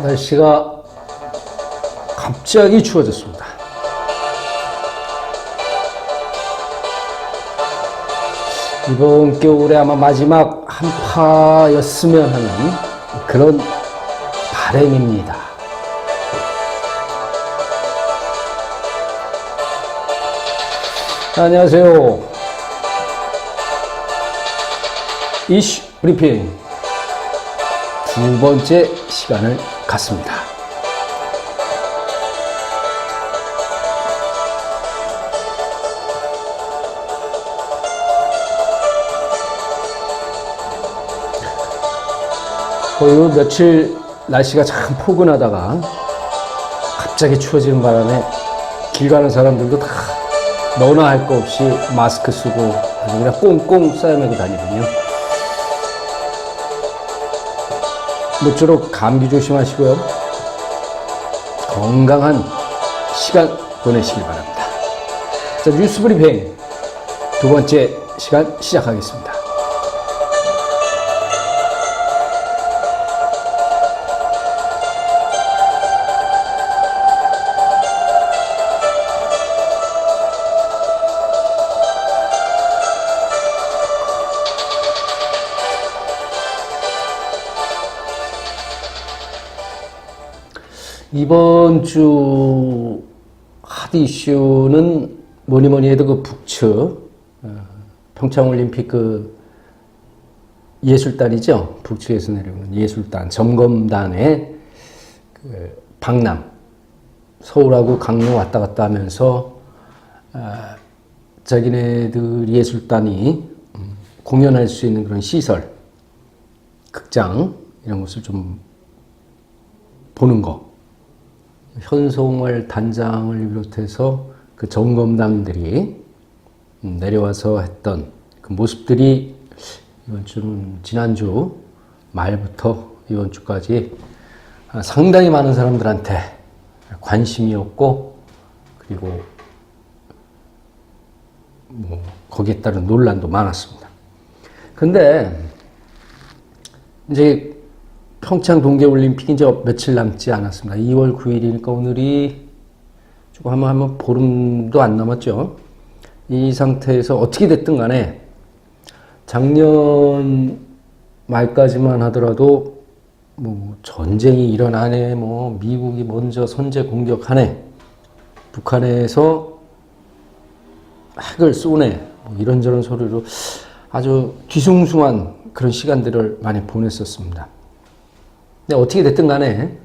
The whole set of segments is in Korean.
날씨가 갑자기 추워졌습니다. 이번 겨울에 아마 마지막 한파였으면 하는 그런 바람입니다. 안녕하세요. 이슈 브리핑 두 번째 시간을 갖습니다. 거의 며칠 날씨가 참 포근하다가 갑자기 추워지는 바람에 길 가는 사람들도 다 너나 할 거 없이 마스크 쓰고 아주 그냥 꽁꽁 싸매고 다니거든요. 모쪼록 감기 조심하시고요. 건강한 시간 보내시길 바랍니다. 자, 뉴스 브리핑 두 번째 시간 시작하겠습니다. 이번 주 핫 이슈는 뭐니 해도 그 북측 평창올림픽 그 예술단이죠. 북측에서 내려오는 예술단 점검단의 그 방남, 서울하고 강릉 왔다 갔다 하면서 자기네들 예술단이 공연할 수 있는 그런 시설, 극장 이런 것을 좀 보는 거. 현송월 단장을 비롯해서 그 점검단들이 내려와서 했던 그 모습들이 이번 주는 지난주 말부터 이번 주까지 상당히 많은 사람들한테 관심이었고, 그리고 뭐 거기에 따른 논란도 많았습니다. 근데 이제 평창 동계올림픽이 이제 며칠 남지 않았습니다. 2월 9일이니까 오늘이 조금 하면 보름도 안 남았죠. 이 상태에서 어떻게 됐든 간에 작년 말까지만 하더라도 뭐 전쟁이 일어나네, 뭐 미국이 먼저 선제 공격하네, 북한에서 핵을 쏘네, 뭐 이런저런 소리로 아주 뒤숭숭한 그런 시간들을 많이 보냈었습니다. 근데 어떻게 됐든 간에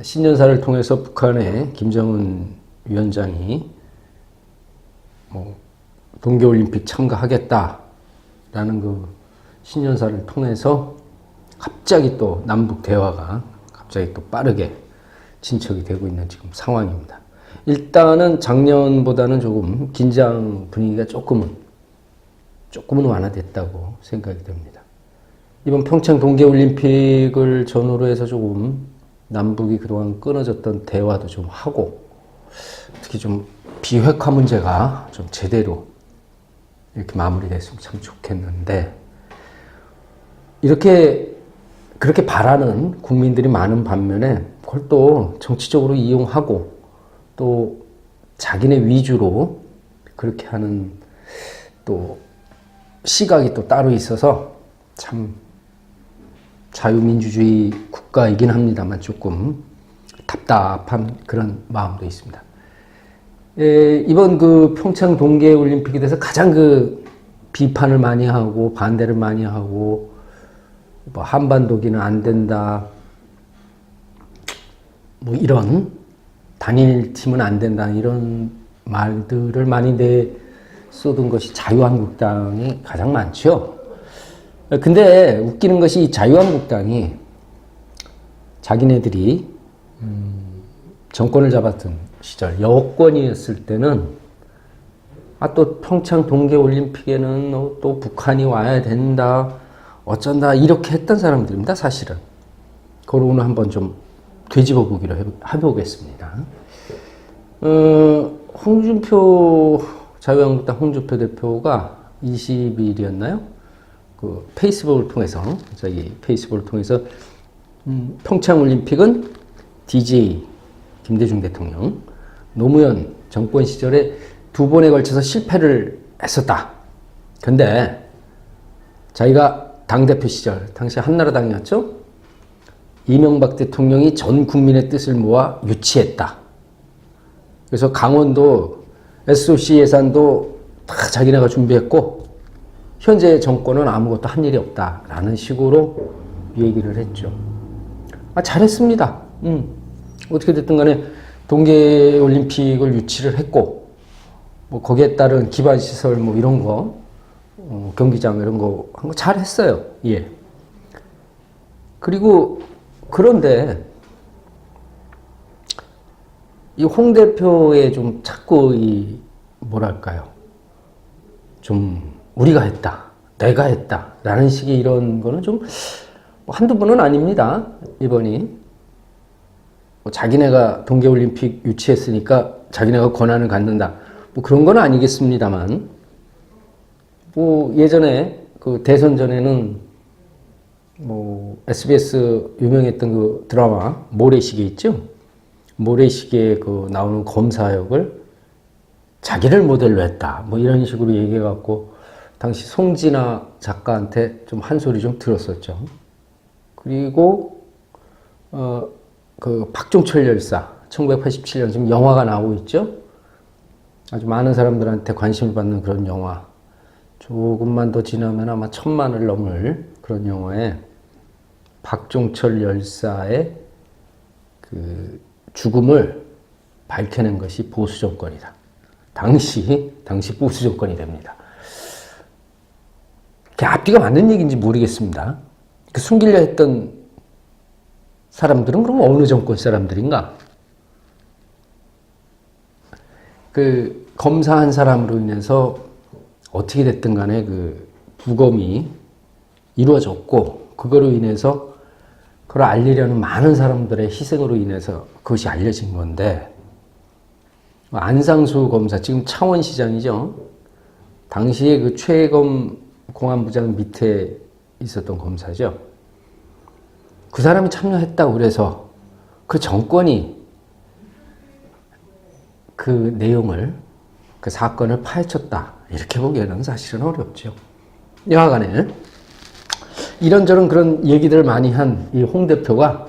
신년사를 통해서 북한의 김정은 위원장이 뭐 동계올림픽 참가하겠다라는 그 신년사를 통해서 갑자기 또 남북 대화가 갑자기 또 빠르게 진척이 되고 있는 지금 상황입니다. 일단은 작년보다는 조금 긴장 분위기가 조금은 완화됐다고 생각이 됩니다. 이번 평창 동계올림픽을 전후로 해서 조금 남북이 그동안 끊어졌던 대화도 좀 하고, 특히 좀 비핵화 문제가 좀 제대로 이렇게 마무리됐으면 참 좋겠는데, 그렇게 바라는 국민들이 많은 반면에 그걸 또 정치적으로 이용하고 또 자기네 위주로 그렇게 하는 또 시각이 또 따로 있어서 참 자유민주주의 국가이긴 합니다만 조금 답답한 그런 마음도 있습니다. 이번 그 평창 동계올림픽에 대해서 가장 그 비판을 많이 하고 반대를 많이 하고, 뭐 한반도기는 안 된다, 뭐 이런 단일팀은 안 된다, 이런 말들을 많이 내쏟은 것이 자유한국당이 가장 많죠. 근데 웃기는 것이 이 자유한국당이 자기네들이 정권을 잡았던 시절 여권이었을 때는 또 평창 동계올림픽에는 또 북한이 와야 된다, 어쩐다 이렇게 했던 사람들입니다. 사실은. 그걸 오늘 한번 좀 되짚어 보기로 해보겠습니다. 홍준표 자유한국당 홍준표 대표가 20일이었나요? 그 페이스북을 통해서 평창올림픽은 DJ 김대중 대통령, 노무현 정권 시절에 2번에 걸쳐서 실패를 했었다. 근데 자기가 당대표 시절, 당시 한나라당이었죠? 이명박 대통령이 전 국민의 뜻을 모아 유치했다. 그래서 강원도 SOC 예산도 다 자기네가 준비했고 현재 정권은 아무것도 한 일이 없다라는 식으로 얘기를 했죠. 잘했습니다. 어떻게 됐든 간에 동계올림픽을 유치를 했고 뭐 거기에 따른 기반시설 뭐 이런 거 경기장 이런 거 한 거 잘했어요. 예. 그리고 그런데 이 홍 대표의 좀 자꾸 이 뭐랄까요? 좀 우리가 했다, 내가 했다 라는 식의 이런 거는 좀 한두 번은 아닙니다. 이번이 뭐 자기네가 동계올림픽 유치했으니까 자기네가 권한을 갖는다 뭐 그런 건 아니겠습니다만 뭐 예전에 그 대선 전에는 뭐 SBS 유명했던 그 드라마 모래시계 있죠? 모래시계에 그 나오는 검사 역을 자기를 모델로 했다 뭐 이런 식으로 얘기해 갖고 당시 송진아 작가한테 좀 한 소리 좀 들었었죠. 그리고 그 박종철 열사 1987년 지금 영화가 나오고 있죠. 아주 많은 사람들한테 관심을 받는 그런 영화. 조금만 더 지나면 아마 1000만을 넘을 그런 영화에 박종철 열사의 그 죽음을 밝혀낸 것이 보수 정권이다. 당시 보수 정권이 됩니다. 그게 앞뒤가 맞는 얘기인지 모르겠습니다. 그 숨기려 했던 사람들은 그럼 어느 정권 사람들인가? 그 검사한 사람으로 인해서 어떻게 됐든 간에 그 부검이 이루어졌고 그거로 인해서 그걸 알리려는 많은 사람들의 희생으로 인해서 그것이 알려진 건데 안상수 검사 지금 창원시장이죠. 당시에 그 최혜검 공안부장 밑에 있었던 검사죠. 그 사람이 참여했다고 그래서 그 정권이 그 내용을 그 사건을 파헤쳤다 이렇게 보기에는 사실은 어렵죠. 여하간에 이런저런 그런 얘기들을 많이 한 이 홍 대표가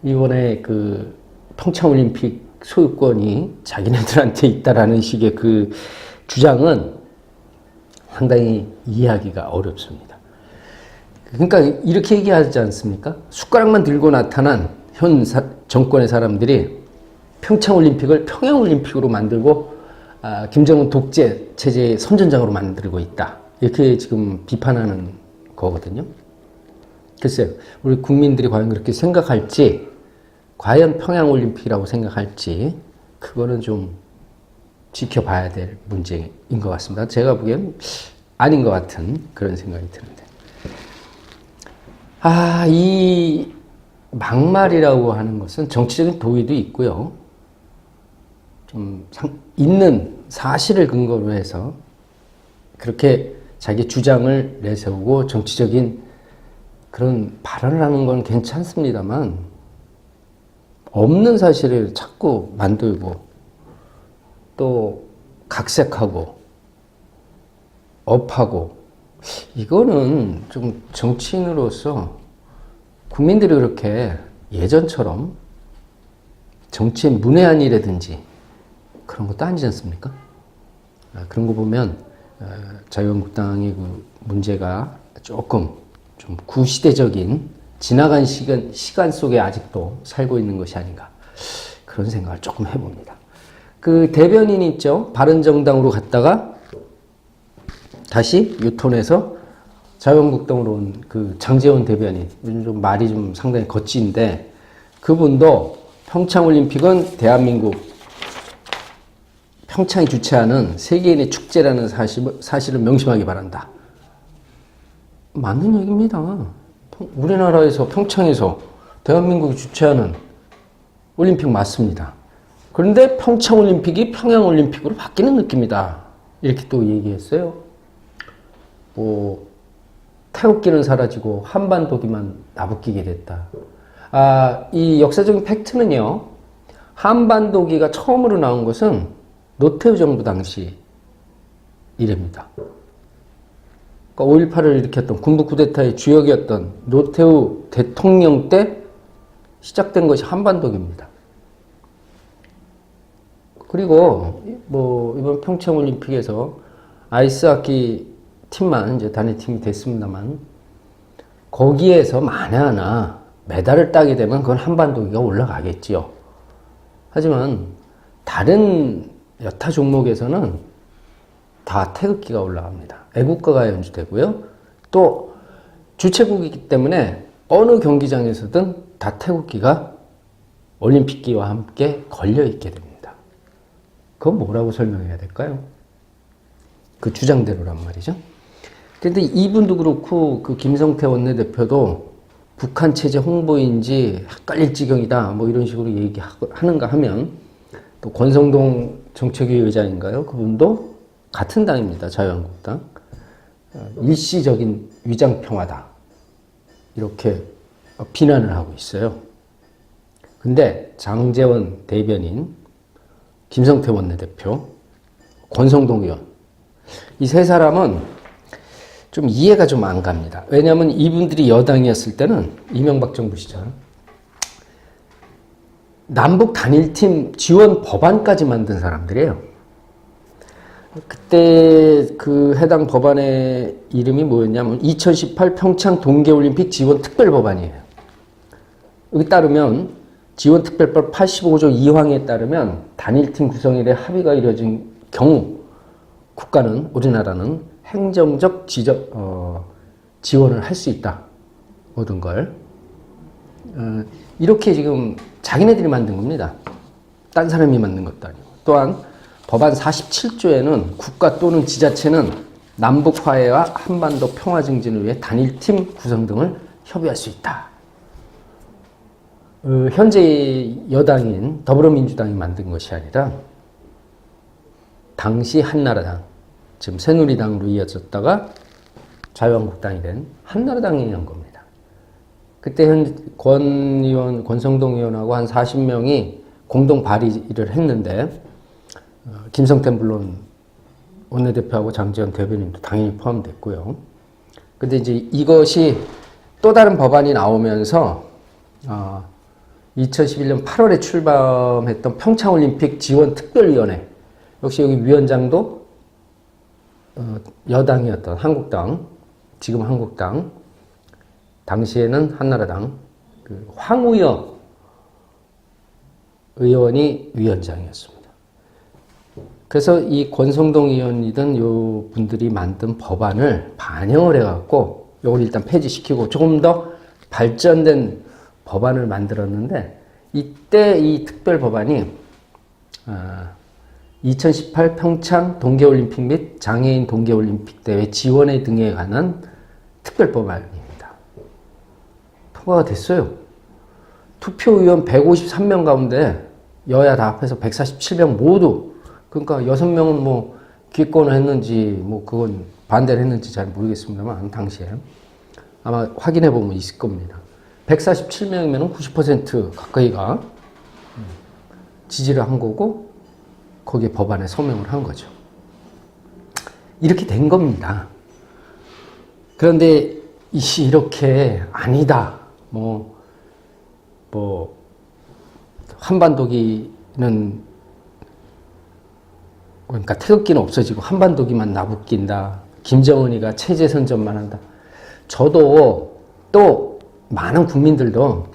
이번에 그 평창올림픽 소유권이 자기네들한테 있다라는 식의 그 주장은 상당히 이해하기가 어렵습니다. 그러니까 이렇게 얘기하지 않습니까? 숟가락만 들고 나타난 현 정권의 사람들이 평창올림픽을 평양올림픽으로 만들고 김정은 독재 체제의 선전장으로 만들고 있다. 이렇게 지금 비판하는 거거든요. 글쎄요. 우리 국민들이 과연 그렇게 생각할지 과연 평양올림픽이라고 생각할지 그거는 좀 지켜봐야 될 문제인 것 같습니다. 제가 보기엔 아닌 것 같은 그런 생각이 드는데 이 막말이라고 하는 것은 정치적인 도의도 있고요. 좀 있는 사실을 근거로 해서 그렇게 자기 주장을 내세우고 정치적인 그런 발언을 하는 건 괜찮습니다만 없는 사실을 자꾸 만들고 또 각색하고 업하고 이거는 좀 정치인으로서 국민들이 그렇게 예전처럼 정치에 문외한 일이라든지 그런 것도 아니지 않습니까? 그런 거 보면 자유한국당의 그 문제가 조금 좀 구시대적인 지나간 시간 속에 아직도 살고 있는 것이 아닌가 그런 생각을 조금 해봅니다. 그 대변인 있죠? 바른정당으로 갔다가 다시 유턴해서 자유한국당으로 온 그 장제원 대변인 요즘 좀 말이 좀 상당히 거친데 그분도 평창올림픽은 대한민국 평창이 주최하는 세계인의 축제라는 사실을 명심하기 바란다. 맞는 얘기입니다. 우리나라에서 평창에서 대한민국이 주최하는 올림픽 맞습니다. 그런데 평창올림픽이 평양올림픽으로 바뀌는 느낌이다. 이렇게 또 얘기했어요. 뭐 태극기는 사라지고 한반도기만 나부끼게 됐다. 이 역사적인 팩트는요, 한반도기가 처음으로 나온 것은 노태우 정부 당시 이랍니다. 그러니까 5.18을 일으켰던 군부 쿠데타의 주역이었던 노태우 대통령 때 시작된 것이 한반도기입니다. 그리고 뭐 이번 평창올림픽에서 아이스하키 팀만 이제 단일팀이 됐습니다만, 거기에서 만에 하나 메달을 따게 되면 그건 한반도기가 올라가겠지요. 하지만 다른 여타 종목에서는 다 태극기가 올라갑니다. 애국가가 연주되고요. 또 주최국이기 때문에 어느 경기장에서든 다 태극기가 올림픽기와 함께 걸려 있게 됩니다. 그건 뭐라고 설명해야 될까요? 그 주장대로란 말이죠. 근데 이분도 그렇고 그 김성태 원내대표도 북한 체제 홍보인지 헷갈릴 지경이다 뭐 이런 식으로 얘기하는가 하면, 또 권성동 정책위 의장인가요? 그분도 같은 당입니다. 자유한국당. 일시적인 위장평화다 이렇게 비난을 하고 있어요. 근데 장제원 대변인, 김성태 원내대표, 권성동 의원, 이 세 사람은 좀 이해가 좀 안 갑니다. 왜냐하면 이분들이 여당이었을 때는, 이명박 정부 시절, 남북 단일팀 지원 법안까지 만든 사람들이에요. 그때 그 해당 법안의 이름이 뭐였냐면 2018 평창 동계올림픽 지원 특별법안이에요. 여기 따르면 지원특별법 85조 2항에 따르면 단일팀 구성일에 합의가 이루어진 경우 국가는, 우리나라는 행정적 지원을 할 수 있다. 모든 걸. 이렇게 지금 자기네들이 만든 겁니다. 딴 사람이 만든 것도 아니고. 또한 법안 47조에는 국가 또는 지자체는 남북 화해와 한반도 평화 증진을 위해 단일팀 구성 등을 협의할 수 있다. 현재 여당인 더불어민주당이 만든 것이 아니라 당시 한나라당, 지금 새누리당으로 이어졌다가 자유한국당이 된 한나라당이 한 겁니다. 그때 권성동 의원하고 한 40명이 공동 발의를 했는데, 김성태 물론 원내대표하고 장제원 대변인도 당연히 포함됐고요. 근데 이제 이것이 또 다른 법안이 나오면서 2011년 8월에 출범했던 평창올림픽 지원특별위원회, 역시 여기 위원장도 여당이었던 한국당, 지금 한국당, 당시에는 한나라당, 그 황우여 의원이 위원장이었습니다. 그래서 이 권성동 의원이든 요 분들이 만든 법안을 반영을 해갖고 요걸 일단 폐지시키고 조금 더 발전된 법안을 만들었는데, 이때 이 특별 법안이 2018 평창 동계올림픽 및 장애인 동계올림픽 대회 지원회 등에 관한 특별 법안입니다. 통과가 됐어요. 투표의원 153명 가운데 여야 다 합해서 147명 모두, 그러니까 6명은 뭐 기권을 했는지 뭐 그건 반대를 했는지 잘 모르겠습니다만, 당시에 아마 확인해 보면 있을 겁니다. 147명이면 90% 가까이가 지지를 한 거고, 거기에 법안에 서명을 한 거죠. 이렇게 된 겁니다. 그런데 이렇게 아니다. 한반도기는, 그러니까 태극기는 없어지고 한반도기만 나붙긴다. 김정은이가 체제 선전만 한다. 저도 또 많은 국민들도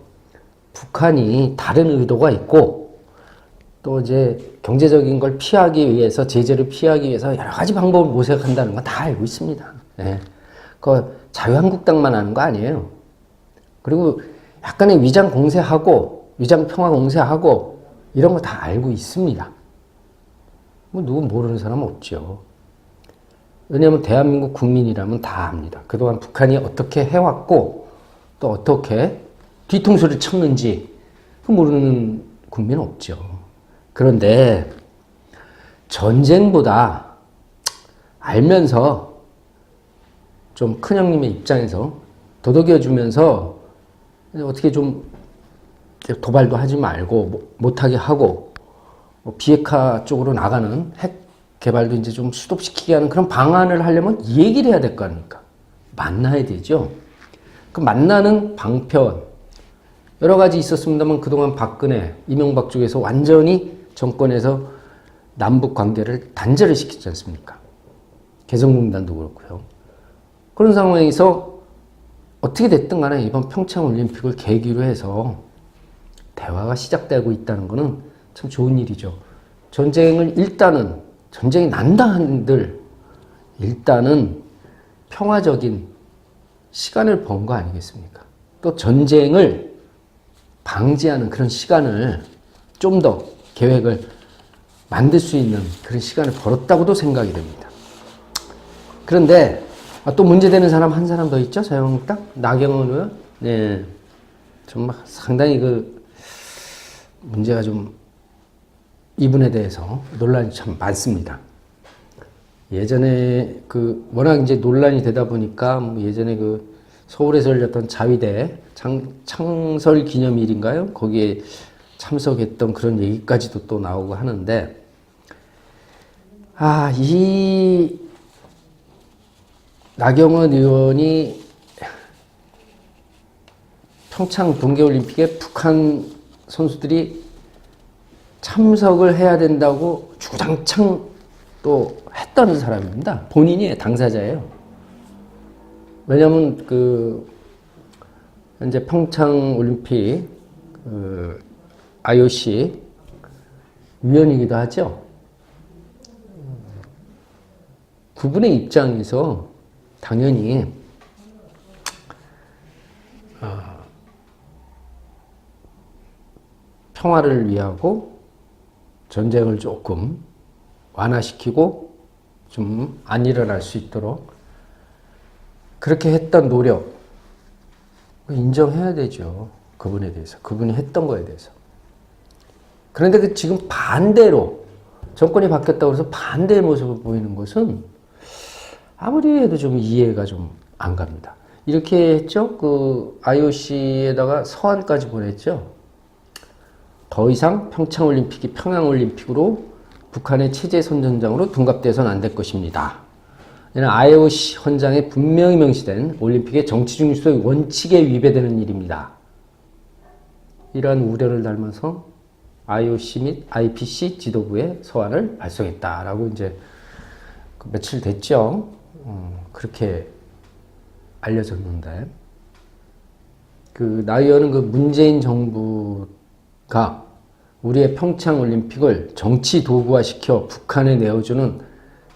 북한이 다른 의도가 있고, 또 이제 경제적인 걸 피하기 위해서, 제재를 피하기 위해서 여러 가지 방법을 모색한다는 거 다 알고 있습니다. 예. 그 자유한국당만 하는 거 아니에요. 그리고 약간의 위장 공세하고, 위장 평화 공세하고, 이런 거 다 알고 있습니다. 뭐 누구 모르는 사람 없죠. 왜냐하면 대한민국 국민이라면 다 압니다. 그동안 북한이 어떻게 해왔고, 또 어떻게 뒤통수를 쳤는지 모르는 국민은 없죠. 그런데 전쟁보다 알면서 좀 큰형님의 입장에서 도덕여주면서 어떻게 좀 도발도 하지 말고 못하게 하고 비핵화 쪽으로 나가는 핵 개발도 이제 좀 스톱시키게 하는 그런 방안을 하려면 얘기를 해야 될 거 아닙니까? 만나야 되죠. 그 만나는 방편 여러 가지 있었습니다만 그동안 박근혜, 이명박 쪽에서 완전히 정권에서 남북 관계를 단절을 시키지 않습니까? 개성공단도 그렇고요. 그런 상황에서 어떻게 됐든 간에 이번 평창올림픽을 계기로 해서 대화가 시작되고 있다는 것은 참 좋은 일이죠. 전쟁이 난다 한들 일단은 평화적인 시간을 번 거 아니겠습니까? 또 전쟁을 방지하는 그런 시간을 좀 더 계획을 만들 수 있는 그런 시간을 벌었다고도 생각이 됩니다. 그런데 또 문제되는 사람 한 사람 더 있죠? 자유한국당? 나경원 의원? 네. 정말 상당히 문제가 좀 이분에 대해서 논란이 참 많습니다. 예전에 워낙 이제 논란이 되다 보니까 예전에 서울에서 열렸던 자위대 창설 기념일인가요? 거기에 참석했던 그런 얘기까지도 또 나오고 하는데, 이 나경원 의원이 평창 동계올림픽에 북한 선수들이 참석을 해야 된다고 주구장창 또 했던 사람입니다. 본인이 당사자예요. 왜냐하면 현재 평창올림픽 IOC 위원이기도 하죠. 그분의 입장에서 당연히 평화를 위하고 전쟁을 조금 완화시키고 좀 안 일어날 수 있도록 그렇게 했던 노력 인정해야 되죠. 그분에 대해서. 그분이 했던 거에 대해서. 그런데 지금 반대로 정권이 바뀌었다고 해서 반대의 모습을 보이는 것은 아무리 해도 좀 이해가 좀 안 갑니다. 이렇게 했죠. IOC에다가 서한까지 보냈죠. 더 이상 평창올림픽이 평양올림픽으로 북한의 체제 선전장으로 둔갑돼서는 안 될 것입니다. 이는 IOC 헌장에 분명히 명시된 올림픽의 정치 중립성의 원칙에 위배되는 일입니다. 이러한 우려를 담아서 IOC 및 IPC 지도부에 서한을 발송했다라고 이제 며칠 됐죠. 그렇게 알려졌는데 나 의원은 문재인 정부가 우리의 평창올림픽을 정치 도구화시켜 북한에 내어주는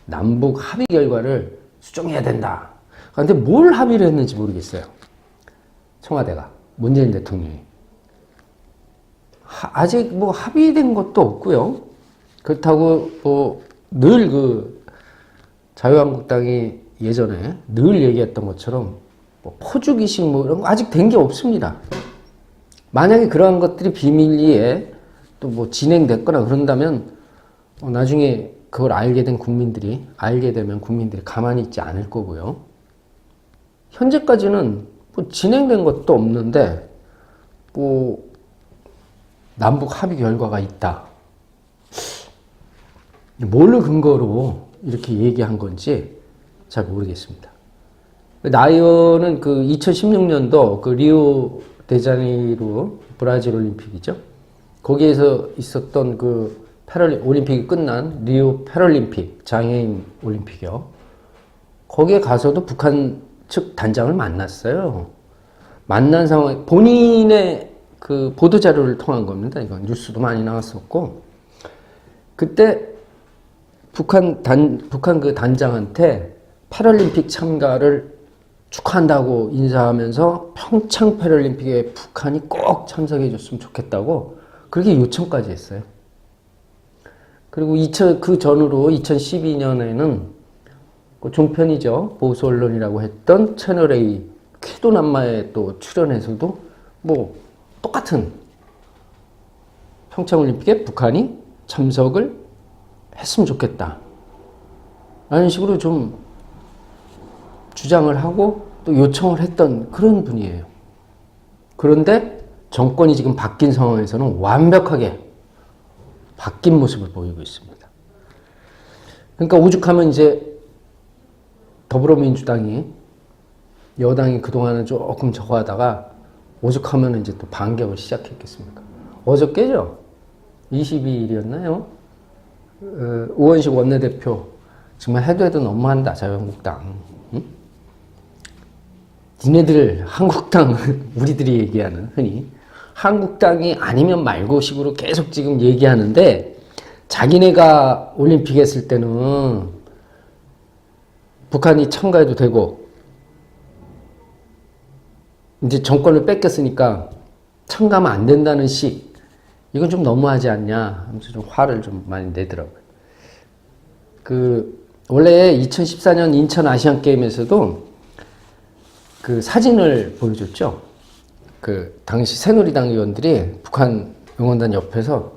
남북 합의 결과를 수정해야 된다. 그런데 뭘 합의를 했는지 모르겠어요. 청와대가, 문재인 대통령이. 아직 합의된 것도 없고요. 그렇다고 늘 자유한국당이 예전에 늘 얘기했던 것처럼 포주기식 이런 거 아직 된 게 없습니다. 만약에 그러한 것들이 비밀리에 또 진행됐거나 그런다면 나중에 그걸 알게 되면 국민들이 가만히 있지 않을 거고요. 현재까지는 진행된 것도 없는데 남북 합의 결과가 있다. 뭘 근거로 이렇게 얘기한 건지 잘 모르겠습니다. 나 의원은 2016년도 리우 데자네이루 브라질 올림픽이죠. 거기에서 있었던 올림픽이 끝난 리우 패럴림픽, 장애인 올림픽이요. 거기에 가서도 북한 측 단장을 만났어요. 만난 상황, 본인의 보도자료를 통한 겁니다. 이건 뉴스도 많이 나왔었고. 그때 북한 단장한테 패럴림픽 참가를 축하한다고 인사하면서 평창 패럴림픽에 북한이 꼭 참석해 줬으면 좋겠다고 그렇게 요청까지 했어요. 그리고 그 전으로 2012년에는 종편이죠. 보수 언론이라고 했던 채널A 쾌도남마에 또 출연해서도 똑같은 평창올림픽에 북한이 참석을 했으면 좋겠다. 라는 식으로 좀 주장을 하고 또 요청을 했던 그런 분이에요. 그런데 정권이 지금 바뀐 상황에서는 완벽하게 바뀐 모습을 보이고 있습니다. 그러니까 오죽하면 이제 더불어민주당이 여당이 그동안은 조금 저거 하다가 오죽하면 이제 또 반격을 시작했겠습니까? 어저께죠? 22일이었나요? 우원식 원내대표 정말 해도 해도 너무한다 자유한국당. 응? 니네들 한국당 우리들이 얘기하는 흔히 한국당이 아니면 말고 식으로 계속 지금 얘기하는데 자기네가 올림픽 했을 때는 북한이 참가해도 되고 이제 정권을 뺏겼으니까 참가하면 안 된다는 식 이건 좀 너무하지 않냐 하면서 좀 화를 좀 많이 내더라고요. 원래 2014년 인천 아시안게임에서도 그 사진을 보여줬죠. 당시 새누리당 의원들이 북한 응원단 옆에서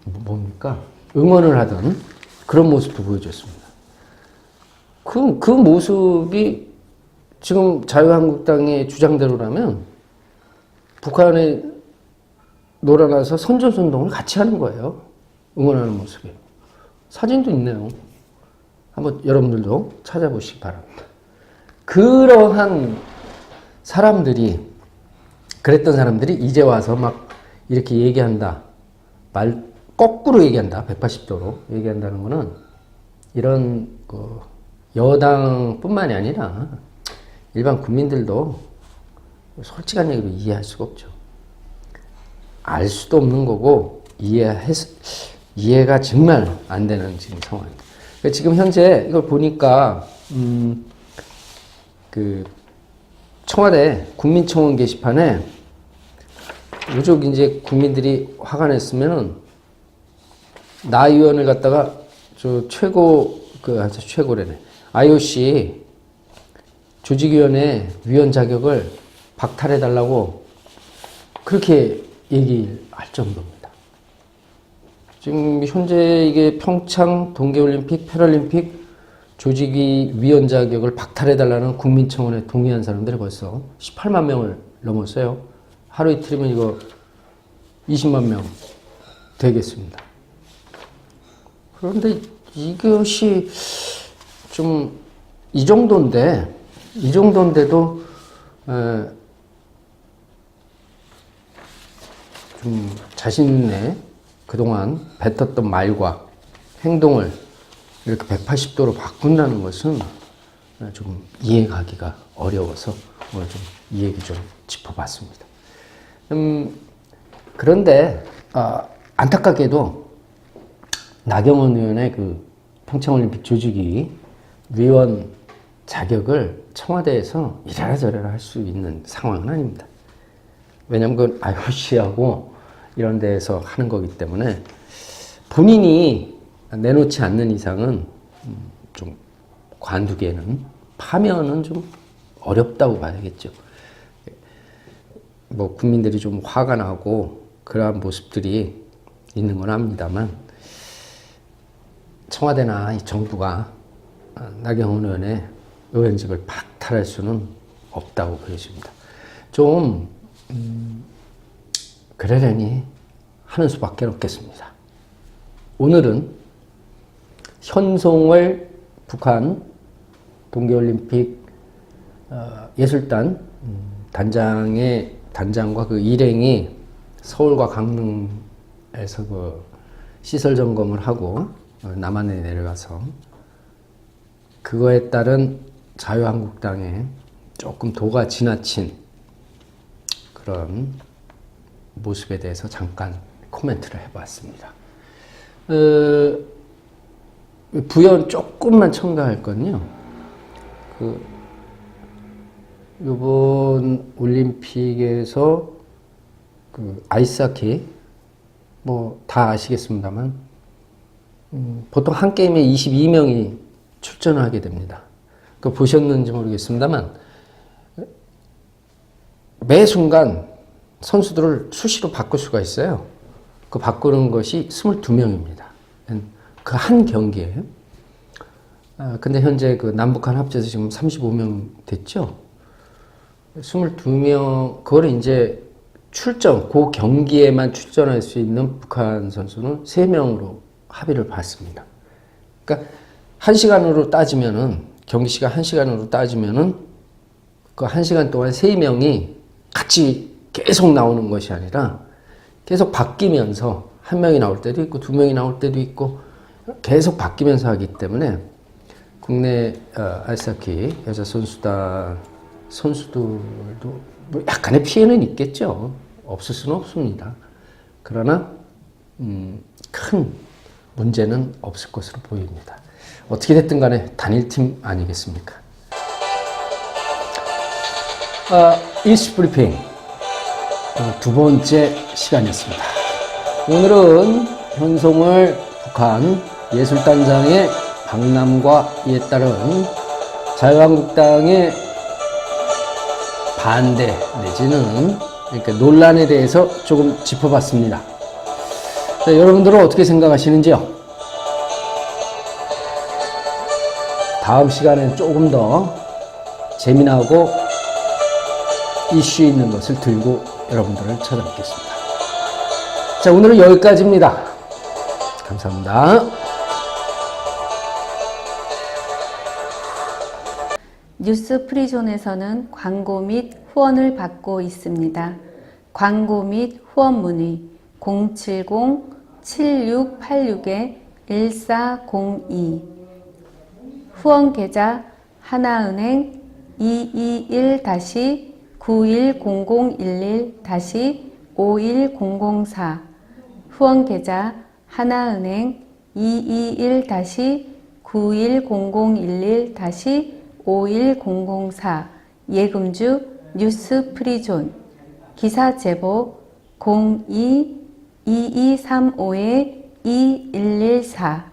뭡니까? 응원을 하던 그런 모습도 보여줬습니다. 그 모습이 지금 자유한국당의 주장대로라면 북한에 놀아나서 선전선동을 같이 하는 거예요. 응원하는 모습이. 사진도 있네요. 한번 여러분들도 찾아보시기 바랍니다. 그러한 사람들이 그랬던 사람들이 이제 와서 막 이렇게 얘기한다. 거꾸로 얘기한다. 180도로 얘기한다는 거는 이런 여당뿐만이 아니라 일반 국민들도 솔직한 얘기로 이해할 수가 없죠. 알 수도 없는 거고 이해가 정말 안 되는 지금 상황입니다. 지금 현재 이걸 보니까 청와대 국민청원 게시판에 오죽 이제 국민들이 화가 냈으면은 나 의원을 갖다가 최고래네. IOC 조직위원회 위원 자격을 박탈해달라고 그렇게 얘기할 정도입니다. 지금 현재 이게 평창 동계올림픽, 패럴림픽 조직위 위원 자격을 박탈해달라는 국민청원에 동의한 사람들이 벌써 18만 명을 넘었어요. 하루 이틀이면 이거 20만 명 되겠습니다. 그런데 이것이 좀 이 정도인데도 좀 자신의 그동안 뱉었던 말과 행동을 이렇게 180도로 바꾼다는 것은 좀 이해가기가 어려워서 오늘 좀 이 얘기 좀 짚어봤습니다. 그런데 안타깝게도 나경원 의원의 평창올림픽 조직위 위원 자격을 청와대에서 이래라 저래라 할 수 있는 상황은 아닙니다. 왜냐하면 그건 IOC하고 이런 데에서 하는 거기 때문에 본인이 내놓지 않는 이상은 좀 관두기에는 파면은 좀 어렵다고 봐야겠죠. 뭐 국민들이 좀 화가 나고 그러한 모습들이 있는 건 압니다만 청와대나 이 정부가 나경원 의원의 의원직을 박탈할 수는 없다고 보여집니다. 좀 그러려니 하는 수밖에 없겠습니다. 오늘은 현송월 북한 동계올림픽 예술단 단장과 그 일행이 서울과 강릉에서 시설 점검을 하고 남한에 내려가서 그거에 따른 자유한국당의 조금 도가 지나친 그런 모습에 대해서 잠깐 코멘트를 해봤습니다. 부연 조금만 첨가할 건요. 이번 올림픽에서 아이스하키 뭐 다 아시겠습니다만 보통 한 게임에 22명이 출전을 하게 됩니다. 그거 보셨는지 모르겠습니다만 매 순간 선수들을 수시로 바꿀 수가 있어요. 그 바꾸는 것이 22명입니다. 그 한 경기에. 근데 현재 남북한 합쳐서 지금 35명 됐죠. 22명, 그걸 이제 출전, 그 경기에만 출전할 수 있는 북한 선수는 3명으로 합의를 봤습니다. 그러니까 1시간으로 따지면은, 경기 시간 1시간으로 따지면은 그 1시간 동안 3명이 같이 계속 나오는 것이 아니라 계속 바뀌면서 한 명이 나올 때도 있고 2명이 나올 때도 있고 계속 바뀌면서 하기 때문에 국내 아이스하키 여자 선수들도 뭐 약간의 피해는 있겠죠. 없을 수는 없습니다. 그러나 큰 문제는 없을 것으로 보입니다. 어떻게 됐든 간에 단일팀 아니겠습니까? 이슈 브리핑 두 번째 시간이었습니다. 오늘은 현송월 북한 예술단장의 방남과 이에 따른 자유한국당의 반대 내지는 그러니까 논란에 대해서 조금 짚어봤습니다. 자, 여러분들은 어떻게 생각하시는지요? 다음 시간엔 조금 더 재미나고 이슈 있는 것을 들고 여러분들을 찾아뵙겠습니다. 자, 오늘은 여기까지입니다. 감사합니다. 뉴스 프리존에서는 광고 및 후원을 받고 있습니다. 광고 및 후원 문의 070-7686-1402 후원 계좌 하나은행 221-910011-51004 후원 계좌 하나은행 221-910011-51004 예금주 뉴스 프리존 기사 제보 02-2235-2114